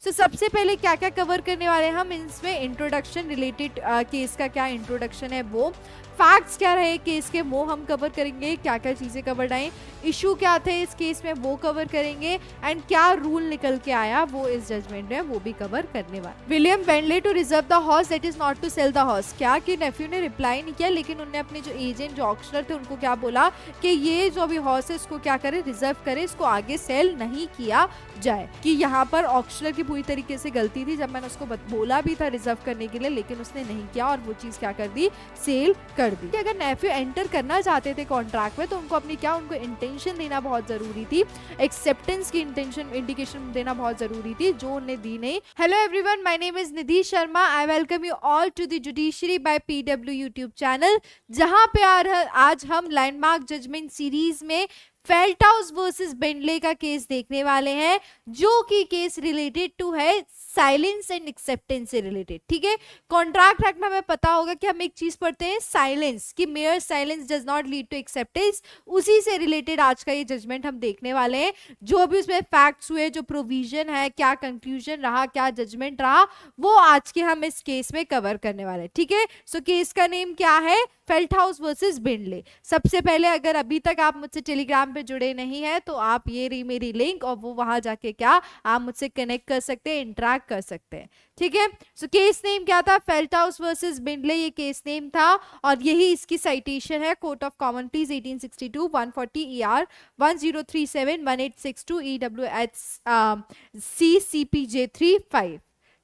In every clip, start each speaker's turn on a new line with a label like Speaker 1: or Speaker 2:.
Speaker 1: सबसे पहले क्या क्या कवर करने वाले हैं हम इसमें इंट्रोडक्शन रिलेटेड केस का क्या इंट्रोडक्शन है, वो फैक्ट्स क्या रहे केस के वो हम कवर करेंगे, क्या क्या चीजें कवर आए, इशू क्या थे इस केस में वो कवर करेंगे, एंड क्या रूल निकल के आया वो इस जजमेंट में वो भी कवर करने वाले। William Bentley to reserve the horse that is not to sell the horse. क्या कि नेफ्यू ने रिप्लाई नहीं किया, लेकिन उन्होंने अपने जो एजेंट जो ऑक्शनर थे उनको क्या बोला कि ये जो अभी हॉर्स है इसको क्या करे, रिजर्व करे, इसको आगे सेल नहीं किया जाए। कि यहाँ पर ऑक्शनर की पूरी तरीके से गलती थी, जब मैंने उसको बोला भी था रिजर्व करने के लिए लेकिन उसने नहीं किया और वो चीज क्या कर दी, सेल कर दी। अगर नेफ्यू एंटर करना चाहते थे कॉन्ट्रैक्ट में तो उनको अपनी क्या, उनको इंटेंशन देना बहुत जरूरी थी, एक्सेप्टेंस की इंटेंशन इंडिकेशन देना बहुत जरूरी थी, जो उन्हें दी नहीं। Hello everyone, my name is Nidhi Sharma. I welcome you all to the judiciary by PW YouTube channel, जहां पे आज हम लैंडमार्क जजमेंट सीरीज में फेल्टहाउस वर्सेस बेंटले का केस देखने वाले हैं, जो कि केस रिलेटेड टू है साइलेंस एंड एक्सेप्टेंस से रिलेटेड। ठीक है, कॉन्ट्रैक्ट एक्ट में हमें पता होगा कि हम एक चीज पढ़ते हैं साइलेंस, कि mere silence does not lead to acceptance, उसी से रिलेटेड आज का ये जजमेंट हम देखने वाले हैं। जो भी उसमें फैक्ट्स हुए, जो प्रोविजन है, क्या कंक्लूजन रहा, क्या जजमेंट रहा, वो आज के हम इस केस में कवर करने वाले हैं। ठीक है, सो केस का नेम क्या है, फेल्टहाउस वर्सेस बेंटले। सबसे पहले अगर अभी तक आप मुझसे टेलीग्राम पे जुड़े नहीं है तो आप ये रही मेरी लिंक और वो वहां जाके क्या आप मुझसे कनेक्ट कर सकते हैं, इंटरेक्ट कर सकते हैं। ठीक है, सो केस नेम क्या था, फेल्टहाउस वर्सेस बेंटले, ये केस नेम था और यही इसकी साइटेशन है, court of common please 1862 140 ER 1037 1862 EWH CCPJ 35।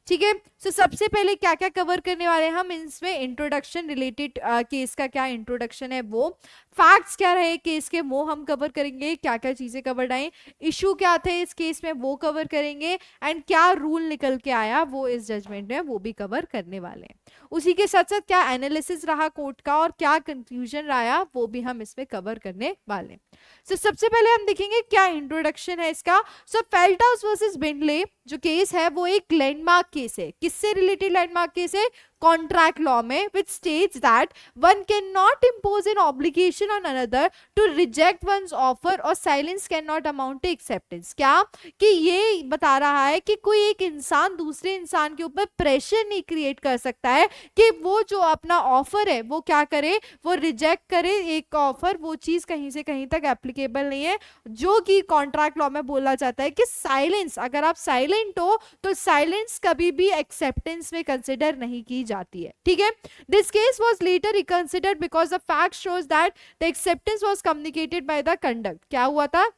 Speaker 1: ठीक है, सो सबसे पहले क्या क्या कवर करने वाले हैं हम इसमें इंट्रोडक्शन रिलेटेड केस का क्या इंट्रोडक्शन है, वो फैक्ट्स क्या रहे केस के वो हम कवर करेंगे, क्या क्या चीजें कवर आए, इशू क्या थे इस केस में वो कवर करेंगे, एंड क्या रूल निकल के आया वो इस जजमेंट में वो भी कवर करने वाले हैं। उसी के साथ साथ क्या एनालिसिस रहा कोर्ट का और क्या कंक्लूजन आया वो भी हम इसमें कवर करने वाले हैं। सो सबसे पहले हम देखेंगे क्या इंट्रोडक्शन है इसका। सो फेल्टहाउस वर्सेस बेंटले जो केस है वो एक लैंडमार्क केस है। किससे रिलेटेड लैंडमार्क केस है, कॉन्ट्रैक्ट लॉ में, which states that one cannot impose an obligation on another to reject one's offer और silence cannot amount to acceptance। क्या कि ये बता रहा है कि कोई एक इंसान दूसरे इंसान के ऊपर प्रेशर नहीं क्रिएट कर सकता है कि वो जो अपना ऑफर है वो क्या करे, वो रिजेक्ट करे एक ऑफर, वो चीज कहीं से कहीं तक एप्लीकेबल नहीं है। जो कि कॉन्ट्रैक्ट लॉ में बोला जाता है कि साइलेंस, अगर आप साइलेंट हो तो साइलेंस कभी भी एक्सेप्टेंस में कंसिडर नहीं की जाती है। ठीक है, this case was later reconsidered because the fact shows that the acceptance was communicated by the conduct. क्या हुआ था,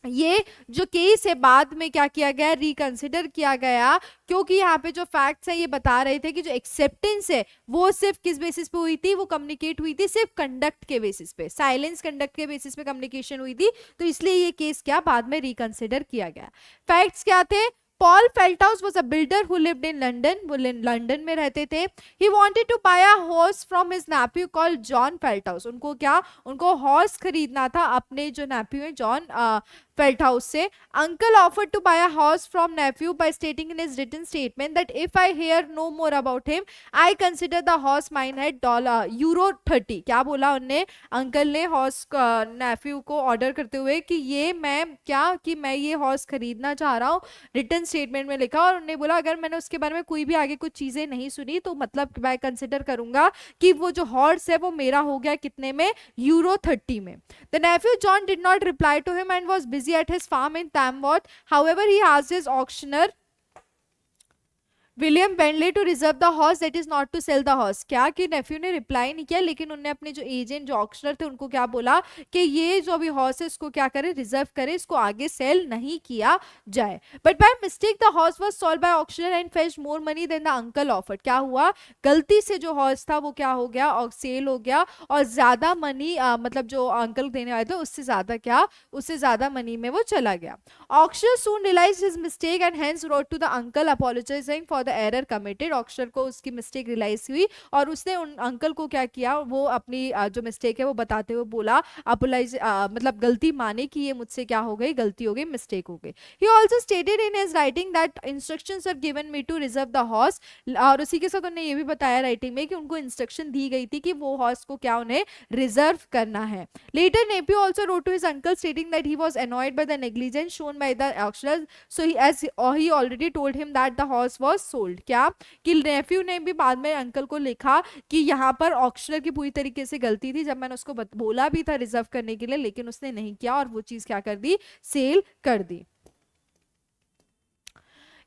Speaker 1: ये जो केस है बाद में क्या किया गया, रिकंसिडर किया गया, क्योंकि यहाँ पे जो फैक्ट्स है ये बता रहे थे कि जो एक्सेप्टेंस है वो सिर्फ किस बेसिस पे हुई थी, वो कम्युनिकेट हुई थी सिर्फ कंडक्ट के बेसिस पे, साइलेंस कंडक्ट के बेसिस पे कम्युनिकेशन हुई थी, तो इसलिए ये केस क्या बाद में रिकंसिडर किया गया। फैक्ट्स क्या थे, Paul Felthouse was a builder who lived in London, वो लंदन में रहते थे। He wanted to buy a horse from his nephew called John Feldhaus। उनको क्या, उनको हॉर्स खरीदना था अपने जो नेफ्यू है जॉन फेल्टहाउस से। Uncle offered to buy a horse from nephew by stating in his written statement that if I hear no more about him I consider the horse mine at €30। क्या बोला उनने, uncle ने horse Neiphiu को order करते हुए कि ये मैं क्या, कि मैं ये हॉर्स खरीदना चाह रहा हूँ, रिटन स्टेटमेंट में लिखा, और उन्होंने बोला अगर मैंने उसके बारे में कोई भी आगे कुछ चीजें नहीं सुनी तो मतलब मैं कंसिडर करूंगा कि वो जो हॉर्स है वो मेरा हो गया कितने में, €30 में। The nephew John did not reply to him and was busy at his farm in Tamworth. However, he asked his auctioneer William Bentley to reserve the horse that is not to sell the horse. क्या कि नेफ्यू ने reply नहीं किया, लेकिन उन्होंने अपने जो agent जो ऑक्शनर थे उनको क्या बोला कि ये जो अभी हॉर्स है इसको क्या करे, रिजर्व करे, इसको आगे सेल नहीं किया जाए। But by mistake the horse was sold by auctioneer and fetched more money than the uncle offered. क्या हुआ, गलती से जो हॉर्स था वो क्या हो गया, और सेल हो गया, और ज्यादा मनी मतलब जो अंकल देने वाले थे उससे ज्यादा क्या, उससे ज्यादा मनी में वो चला गया। Auctioneer soon realised his mistake and hence wrote to the uncle apologising for the error committed, auctioneer को उसकी मिस्टेक रियलाइज हुई और उसने उन अंकल को क्या किया, वो अपनी जो मिस्टेक है वो बताते हुए बोला, अपोलाइज मतलब गलती माने कि ये मुझसे क्या हो गई, गलती हो गई, मिस्टेक हो गई. He also stated in his writing that instructions are given me to reserve the horse, और उसी के साथ उन्होंने ये भी बताया राइटिंग में कि उनको इंस्ट्रक्शन दी गई थी कि वो हॉर्स को क्या उन्हें रिजर्व करना है. Later nephew also wrote to his uncle stating that he was annoyed by the negligence shown by the auctioneer, so he already told him that the horse was sold. क्या कि नेफ्यू ने भी बाद में अंकल को लिखा कि यहाँ पर ऑक्शनर की पूरी तरीके से गलती थी, जब मैंने उसको बोला भी था रिजर्व करने के लिए, लेकिन उसने नहीं किया और वो चीज क्या कर दी, सेल कर दी.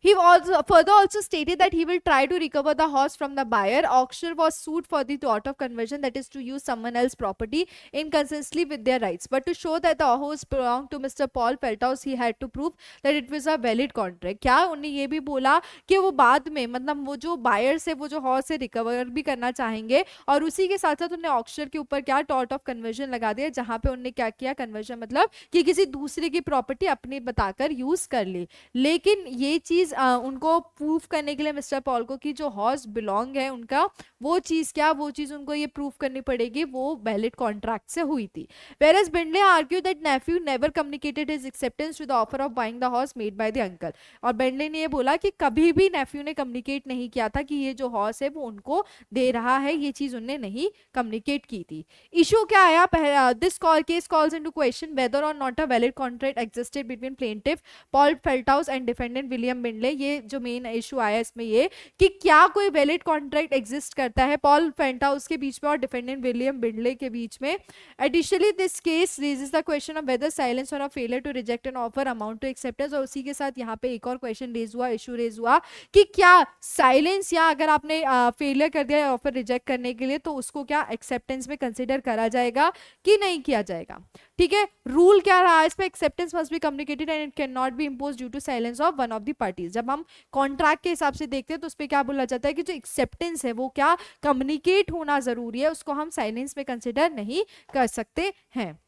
Speaker 1: He also stated that he will try to recover the horse from the buyer. Auctioneer was sued for the tort of conversion, that is to use someone else's property inconsistently with their rights. But to show that the horse belonged to Mr. Paul Feldhaus, he had to prove that it was a valid contract. क्या उन्हें ये भी बोला कि वो बाद में मतलब वो जो बायर से वो जो हॉर्स है रिकवर भी करना चाहेंगे, और उसी के साथ साथ उन्हें ऑक्शनर के ऊपर क्या टॉर्ट ऑफ कन्वर्जन लगा दिया, जहां पे उन्हें क्या किया, कन्वर्जन मतलब कि किसी दूसरे की प्रॉपर्टी अपनी बताकर यूज कर ली. लेकिन ये चीज उनको प्रूफ करने के लिए मिस्टर पॉल को कि जो हॉर्स बिलोंग है उनका, वो चीज क्या, वो चीज उनको ये प्रूफ करनी पड़ेगी वो वैलिड कॉन्ट्रैक्ट से हुई थी. Whereas Bindley argued that nephew never communicated his acceptance to the offer of buying the horse made by the uncle. और बेंडले ने ये बोला कि कभी भी नेफ्यू ने कम्युनिकेट नहीं किया था कि ये जो हॉर्स है वो उनको दे रहा है, ये चीज उनने नहीं कम्युनिकेट की थी. इशू क्या आया, this case calls into question whether or not a valid contract existed between plaintiff Paul Felthouse and defendant William Bindley. ये जो मेन इशू आया इसमें ये कि क्या कोई वैलिड कॉन्ट्रैक्ट एग्जिस्ट करता है पॉल फेल्टहाउस के बीच में और डिफेंडेंट विलियम बिंडले के बीच में. Additionally, this case raises the question of whether silence or a failure to reject an offer amount to acceptance. और उसी के साथ यहाँ पे एक और क्वेश्चन रेज हुआ, इशू रेज हुआ कि क्या साइलेंस या अगर आपने फेलियर कर दिया ऑफर रिजेक्ट करने के लिए तो उसको क्या एक्सेप्टेंस में कंसिडर करा जाएगा कि नहीं किया जाएगा. ठीक है, रूल क्या रहा इस पे, acceptance must be communicated and it can not be impose due to silence of one of the parties. जब हम कॉन्ट्रैक्ट के हिसाब से देखते हैं तो उस पर क्या बोला जाता है कि जो एक्सेप्टेंस है वो क्या कम्युनिकेट होना जरूरी है, उसको हम साइलेंस में कंसिडर नहीं कर सकते हैं.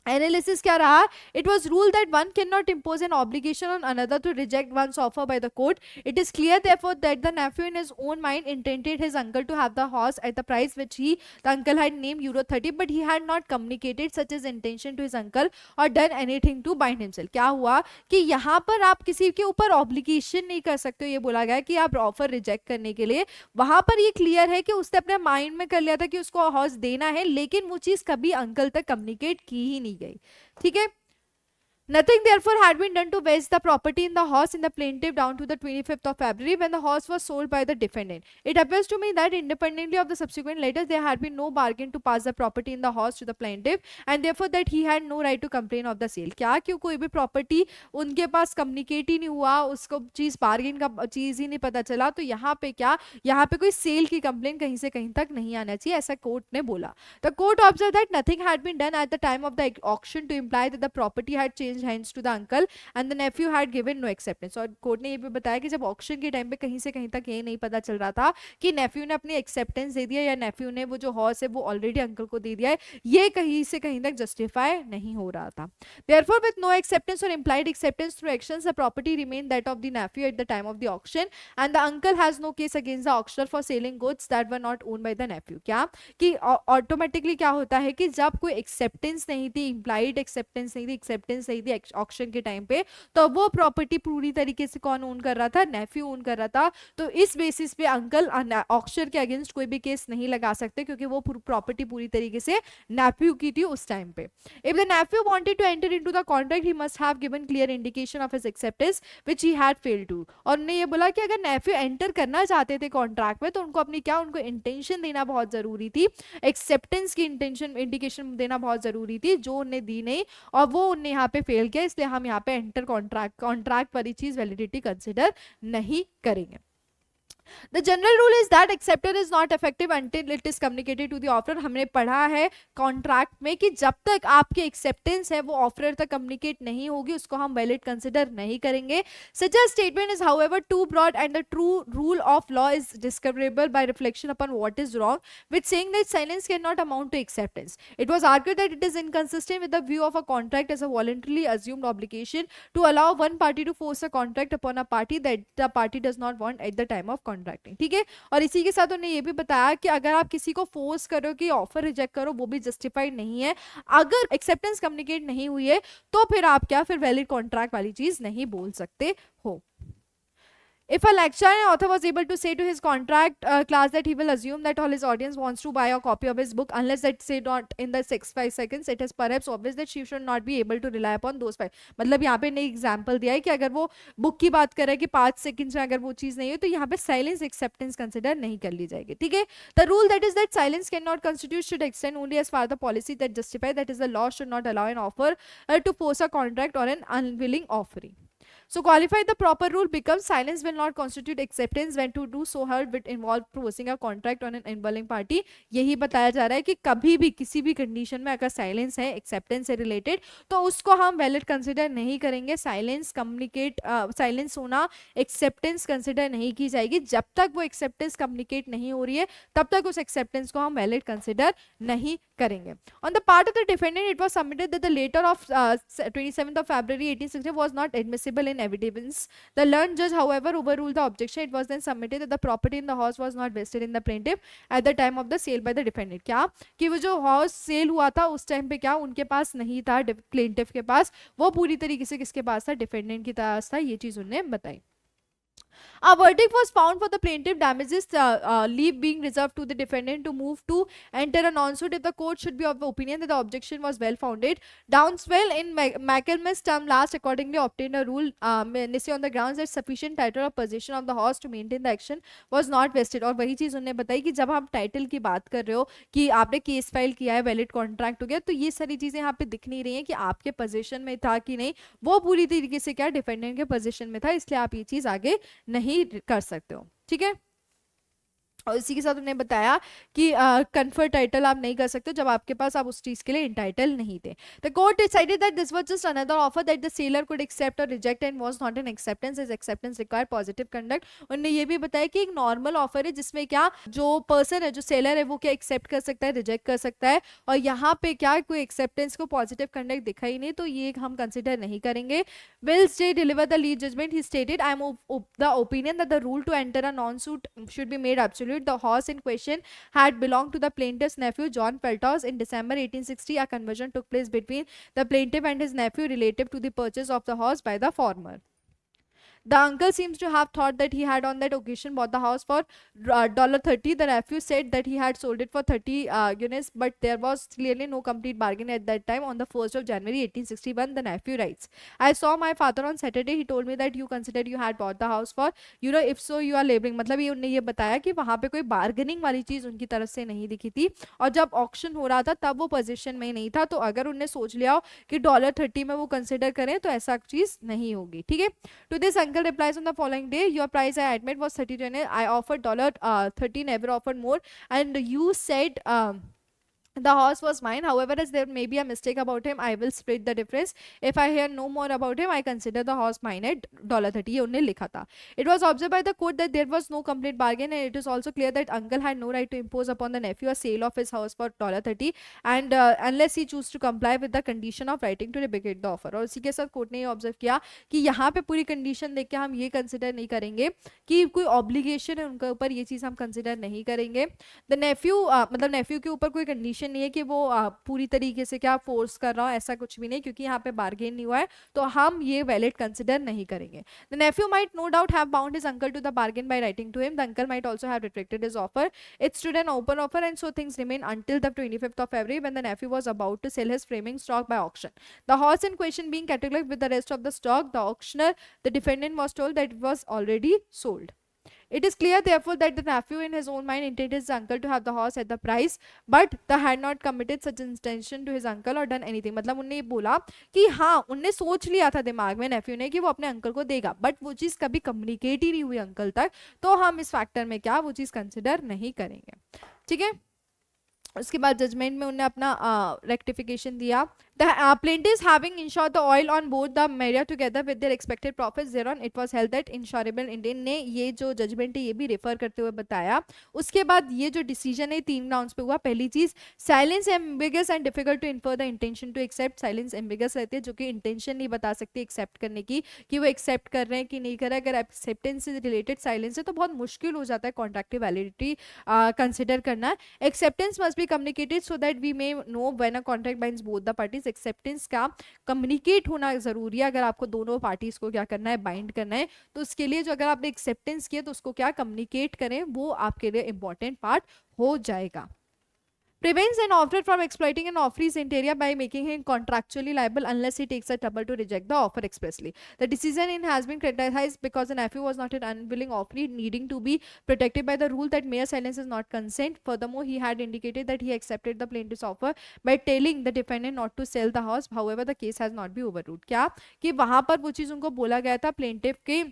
Speaker 1: एनालिसिस क्या रहा, it was rule that one can not impose an obligation on another to reject one's offer by the court. It is clear therefore that the nephew in his own mind intended his uncle to have the horse at the price which the uncle had named €30, but he had not communicated such his intention to his uncle or done anything to bind himself. क्या हुआ कि यहाँ पर आप किसी के ऊपर obligation नहीं कर सकते हो, ये बोला गया कि आप ऑफर रिजेक्ट करने के लिए. वहां पर ये क्लियर है कि उसने अपने माइंड में कर लिया था कि उसको हॉर्स देना है, लेकिन वो चीज कभी अंकल तक कम्युनिकेट की ही नहीं गई. ठीक है, nothing therefore had been done to vest the property in the horse in the plaintiff down to the 25th of February when the horse was sold by the defendant. It appears to me that independently of the subsequent letters there had been no bargain to pass the property in the horse to the plaintiff and therefore that he had no right to complain of the sale. क्या क्यों कोई भी property उनके पास communicate ही नहीं हुआ, उसको चीज bargain का चीज ही नहीं पता चला, तो यहाँ पे क्या, यहाँ पे कोई सेल की कंप्लेन कहीं से कहीं तक नहीं आना चाहिए, ऐसा कोर्ट ने बोला. The court observed that nothing had been done at the time of the auction to imply that the property had changed hands to the uncle and the nephew had given no acceptance. और court ने ये भी बताया कि जब auction के time पे कहीं से कहीं तक ये नहीं पता चल रहा था कि नेफ्यू ने अपनी एक्सेप्टेंस दे दिया या नेफ्यू ने वो जो हॉर्स है वो ऑलरेडी अंकल को दे दिया है, ये कहीं से कहीं तक जस्टिफाई नहीं हो रहा था. Therefore, with no acceptance or implied acceptance through actions, the property remained that of the nephew at the time of the auction and the uncle has no case against the auctioneer for selling goods that were not owned by the nephew. क्या कि automatically क्या होता है कि जब कोई acceptance नहीं थी, इंप्लाइड एक्सेप्टेंस नहीं थी, एक्सेप्टेंस नहीं थी ऑक्शन के टाइम पे, तो वो प्रॉपर्टी पूरी तरीके से कौन ओन कर रहा था, नेफ्यू ओन कर रहा था. तो इस बेसिस पे अंकल ऑक्शन के अगेंस्ट कोई भी केस नहीं लगा सकते क्योंकि वो प्रॉपर्टी पूरी तरीके से नेफ्यू की थी उस टाइम पे. If the nephew wanted to enter into the contract he must have given clear indication of his acceptance which he had failed to. और उन्होंने ये बोला कि अगर नेफ्यू एंटर करना चाहते थे कॉन्ट्रैक्ट में तो उनको अपनी क्या, उनको इंटेंशन देना बहुत जरूरी थी, एक्सेप्टेंस की इंटेंशन इंडिकेशन देना बहुत जरूरी थी, जो उन्होंने दी नहीं और वो उन्होंने यहाँ पे फेल किया. इसलिए हम यहाँ पे एंटर कॉन्ट्रैक्ट वाली चीज वैलिडिटी कंसिडर नहीं करेंगे. The general rule is that acceptor is not effective until it is communicated to the offer. हमने पढ़ा है कॉन्ट्रैक्ट में कि जब तक आपकी एक्सेप्टेंस है वो ऑफर तक कम्युनिकेट नहीं होगी उसको हम वैलिड कंसिडर नहीं करेंगे। Such a statement is however too broad and the true rule of law is discoverable by reflection upon what is wrong with saying that silence can not amount to acceptance. It was argued that it is inconsistent with the view of a contract as a voluntarily assumed obligation to allow one party to force a contract upon a party that the party does not want at the time of contracting। ठीक है, और इसी के साथ उन्होंने ये भी बताया कि अगर आप किसी को फोर्स करो कि ऑफर रिजेक्ट करो वो भी जस्टिफाइड नहीं है। अगर एक्सेप्टेंस कम्युनिकेट नहीं हुई है तो फिर आप क्या फिर वैलिड कॉन्ट्रैक्ट वाली चीज नहीं बोल सकते हो। If a lecturer and author was able to say to his contract class that he will assume that all his audience wants to buy a copy of his book unless that say not in the 5 seconds, it is perhaps obvious that she should not be able to rely upon those 5। मतलब यहाँ पे नई example दिया है कि अगर वो book की बात कर रहा है कि 5 सेकंड्स में अगर वो चीज नहीं हो तो यहाँ पे साइलेंस एक्सेप्टेंस कंसिडर नहीं कर ली जाएगी। ठीक है, the rule that is that silence can not constitute should extend only as far the policy that justify that is the law should not allow an offer to force a contract और an unwilling offering. So qualify the proper rule becomes silence will not constitute acceptance when to do so hard will involve forcing a contract on an unwilling party। यही बताया जा रहा है कि कभी भी किसी भी कंडीशन में अगर साइलेंस है एक्सेप्टेंस से रिलेटेड तो उसको हम वैलिड कंसिडर नहीं करेंगे। साइलेंस कम्युनिकेट साइलेंस होना एक्सेप्टेंस कंसिडर नहीं की जाएगी। जब तक वो एक्सेप्टेंस कम्युनिकेट नहीं हो रही है तब तक उस एक्सेप्टेंस को हम वैलिड कंसिडर नहीं करेंगे। On the part of the defendant, it was submitted that the letter of 27th of February 1860 was not admissible in evidence। The learned judge, however, overruled the objection। It was then submitted that the property in the horse was not vested in the plaintiff at the time of the sale by the defendant। क्या कि वो जो horse cell हुआ था उस time पे क्या उनके पास नहीं था, प्लेंटिफ के पास, वो पूरी तरीके से किसके पास था, डिफेंडेंट के पास था। ये चीज उन्होंने बताई। A verdict was found for the plaintiff damages, leave being reserved to the defendant to move to enter a non-suit if the court should be of the opinion that the objection was well founded। Downswell in McCalmus term last accordingly obtained a rule on the grounds that sufficient title or possession of the horse to maintain the action was not vested। और वही चीज उन्होंने बताई कि जब आप title की बात कर रहे हो कि आपने केस फाइल किया है, वैलिड कॉन्ट्रैक्ट हो गया, तो ये सारी चीजें यहाँ पे दिख नहीं रही हैं कि आपके पोजीशन में था कि नहीं, वो पूरी तरीके से क्या डिफेंडेंट के पोजीशन में था, इसलिए आप ये चीज आगे नहीं कर सकते हो। ठीक है, और इसी के साथ उन्होंने बताया कि कन्फर टाइटल आप नहीं कर सकते जब आपके पास आप उस चीज के लिए इंटाइटल नहीं थे। The court decided that this was just another offer that the seller could accept or reject and was not an acceptance as acceptance require positive conduct. उन्होंने ये भी बताया कि एक नॉर्मल ऑफर है जिसमें क्या जो पर्सन है, जो सेलर है, वो क्या एक्सेप्ट कर सकता है, रिजेक्ट कर सकता है, और यहाँ पे क्या कोई एक्सेप्टेंस को पॉजिटिव कंडक्ट दिखा ही नहीं, तो ये हम कंसिडर नहीं करेंगे। Whilst they deliver the lead judgment, he stated, I am of the opinion that the rule to enter a non-suit should be made absolute। The horse in question had belonged to the plaintiff's nephew, John Peltos। In December 1860, a conversion took place between the plaintiff and his nephew relative to the purchase of the horse by the former। The uncle seems to have thought that he had on that occasion bought the house for $30। The nephew said that he had sold it for 30 units, but there was clearly no complete bargain at that time। On the 1st of January 1861, the nephew writes, I saw my father on Saturday। He told me that you considered you had bought the house for, if so you are laboring। मतलब ये उन्होंने ये बताया कि वहाँ पे कोई bargaining वाली चीज उनकी तरफ से नहीं दिखी थी, और जब ऑक्शन हो रहा था तब वो पोजीशन में नहीं था, तो अगर उन्हें सोच लिया हो कि $30 में वो कंसिडर करें तो ऐसा चीज नहीं होगी। ठीक है, to this uncle replies on the following day, your price I admit was 30 units। I offered $30, never offered more, and you said the horse was mine। However, as there may be a mistake about him, I will split the difference। If I hear no more about him, I consider the horse mine at $30। ये उन्होंने लिखा था। It was observed by the court that there was no complete bargain, and it is also clear that uncle had no right to impose upon the nephew a sale of his house for $30, and unless he choose to comply with the condition of writing to replicate the offer। और इसी के साथ court ने ये observe किया कि यहाँ पे पूरी कंडीशन देख के हम ये कंसिडर नहीं करेंगे कि कोई ऑब्लिगेशन है उनके ऊपर, ये चीज हम कंसिडर नहीं करेंगे। द नेफ्यू मतलब नेफ्यू के ऊपर कोई कंडीशन नहीं है कि वो पूरी तरीके से क्या फोर्स कर रहा हो, ऐसा कुछ भी नहीं, क्योंकि यहाँ पे बार्गेन नहीं हुआ है, तो हम ये वैलिड कंसिडर नहीं करेंगे। The nephew might no doubt have bound his uncle to the bargain by writing to him. The uncle might also have retracted his offer. It stood an open offer and so things remain until the 25th of February when the nephew was about to sell his framing stock by auction। The horse in question being cataloged with the rest of the stock, the auctioneer, the defendant, was told that it was already sold। It is clear therefore that the nephew in his own mind intended his uncle to have the horse at the price, but the had not committed such intention to his uncle or done anything. मतलब उनने ये बोला कि हाँ उनने सोच लिया था दिमाग में नेफ्यू ने कि वो अपने अंकल को देगा, बट वो चीज़ कभी कम्युनिकेट ही नहीं हुई अंकल तक, तो हम इस फैक्टर में क्या वो चीज़ कंसिडर नहीं करेंगे। ठीक है, उसके बाद जजमेंट में उन्होंने अपना रेक्टिफिकेशन दिया। The plaintiffs having insured the oil on board the Maria together with their expected profits thereon it was held that insurable Indian ने ये जो जजमेंट है ये भी रेफर करते हुए बताया। उसके बाद ये जो डिसीजन है 3 ग्राउंड्स पे हुआ। पहली चीज, silence ambiguous and difficult to infer the intention to accept. Silence ambiguous रहती है जो कि इंटेंशन नहीं बता सकती एक्सेप्ट करने की, कि वो एक्सेप्ट कर रहे हैं कि नहीं कर रहे हैं। अगर एक्सेप्टेंस से रिलेटेड साइलेंस है तो बहुत मुश्किल हो जाता है कॉन्ट्रैक्टिव वैलिडिटी कंसिडर करना। Acceptance must be communicated so that we may know when a contract binds both the parties. Acceptance का कम्युनिकेट होना जरूरी है अगर आपको दोनों पार्टीज को क्या करना है, बाइंड करना है। तो उसके लिए जो अगर आपने एक्सेप्टेंस किया तो उसको क्या कम्युनिकेट करें, वो आपके लिए इंपॉर्टेंट पार्ट हो जाएगा। Prevents an offerer from exploiting an offeree's interior by making him contractually liable unless he takes the trouble to reject the offer expressly. The decision in has been criticized because the nephew was not an unwilling offeree needing to be protected by the rule that mere silence is not consent. Furthermore, he had indicated that he accepted the plaintiff's offer by telling the defendant not to sell the house. However, the case has not been overruled. क्या कि वहां पर वो चीज उनको बोला गया था प्लेंटिफ के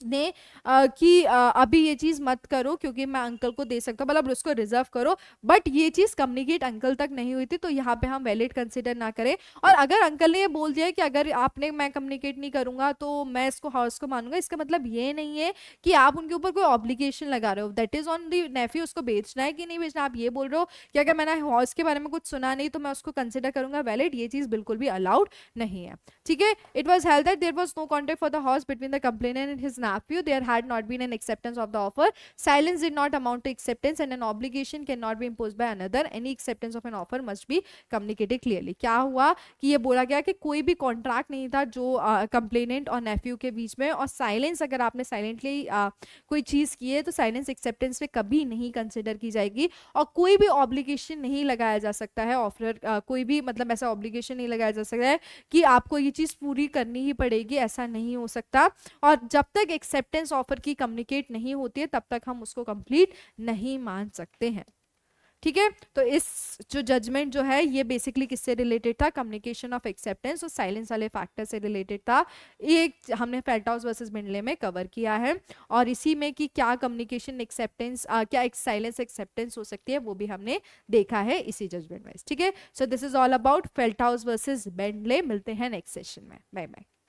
Speaker 1: ने कि अभी ये चीज मत करो क्योंकि मैं अंकल को दे सकता हूँ, मतलब उसको रिजर्व करो, बट ये चीज कम्युनिकेट अंकल तक नहीं हुई थी, तो यहाँ पे हम वैलिड कंसिडर ना करें। और अगर अंकल ने ये बोल दिया कि अगर आपने मैं कम्युनिकेट नहीं करूंगा तो मैं इसको हाउस को मानूंगा, इसका मतलब ये नहीं है कि आप उनके ऊपर कोई ऑब्लिगेशन लगा रहे हो। That is on the nephew, उसको बेचना है कि नहीं बेचना। आप ये बोल रहे हो कि अगर मैंने हाउस के बारे में कुछ सुना नहीं तो मैं उसको कंसिडर करूंगा वैलिड, ये चीज बिल्कुल भी अलाउड नहीं है। ठीक है, it was held that there was no contact for the house between the complainant and his nephew. There had not been an acceptance of the offer. Silence did not amount to acceptance and an obligation cannot be imposed by another. Any acceptance of an offer must be communicated clearly. क्या हुआ कि ये बोला गया कि कोई भी contract नहीं था जो कंप्लेनेंट और नेफ्यू के बीच में, और साइलेंस अगर आपने साइलेंटली कोई चीज़ की है तो साइलेंस एक्सेप्टेंस में कभी नहीं कंसिडर की जाएगी, और कोई भी ऑब्लिगेशन नहीं लगाया जा सकता है ऑफर, कोई भी मतलब ऐसा ऑब्लिगेशन नहीं लगाया जा सकता है कि आपको ये चीज़ पूरी करनी ही पड़ेगी, ऐसा नहीं हो सकता। और जब तक एक्सेप्टेंस ऑफर की कम्युनिकेट नहीं होती है तब तक हम उसको कंप्लीट नहीं मान सकते हैं। ठीक है, तो इस जो जजमेंट जो है ये बेसिकली किससे रिलेटेड था, कम्युनिकेशन ऑफ एक्सेप्टेंस और साइलेंस वाले फैक्टर से रिलेटेड था। ये हमने फेल्टहाउस वर्सेस बिंडले में कवर किया है, और इसी में कि क्या कम्युनिकेशन एक्सेप्टेंस क्या एक साइलेंस एक्सेप्टेंस हो सकती है वो भी हमने देखा है इसी जजमेंट में। ठीक है, so this is all about Felthouse versus Bindley. मिलते हैं नेक्स्ट सेशन में, बाय बाय।